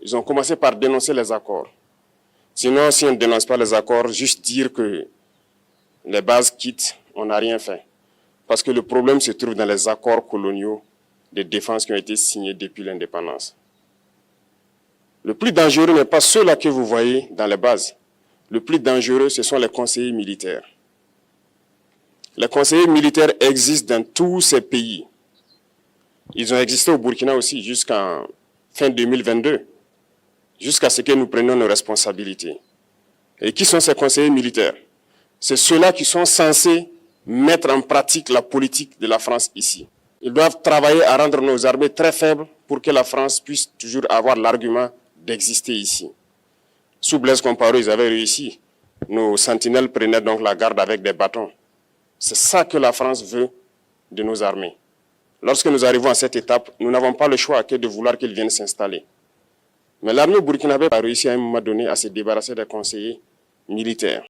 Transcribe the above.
Ils ont commencé par dénoncer les accords. Sinon, si on ne dénonce pas les accords, juste dire que les bases quittent, on n'a rien fait. Parce que le problème se trouve dans les accords coloniaux de défense qui ont été signés depuis l'indépendance. Le plus dangereux n'est pas ceux-là que vous voyez dans les bases. Le plus dangereux, ce sont les conseillers militaires. Les conseillers militaires existent dans tous ces pays. Ils ont existé au Burkina aussi jusqu'en fin 2022, jusqu'à ce que nous prenions nos responsabilités. Et qui sont ces conseillers militaires? C'est ceux-là qui sont censés mettre en pratique la politique de la France ici. Ils doivent travailler à rendre nos armées très faibles pour que la France puisse toujours avoir l'argument d'exister ici. Sous Blaise Compaoré, ils avaient réussi. Nos sentinelles prenaient donc la garde avec des bâtons. C'est ça que la France veut de nos armées. Lorsque nous arrivons à cette étape, nous n'avons pas le choix que de vouloir qu'ils viennent s'installer. Mais l'armée burkinabé a réussi à un moment donné à se débarrasser des conseillers militaires.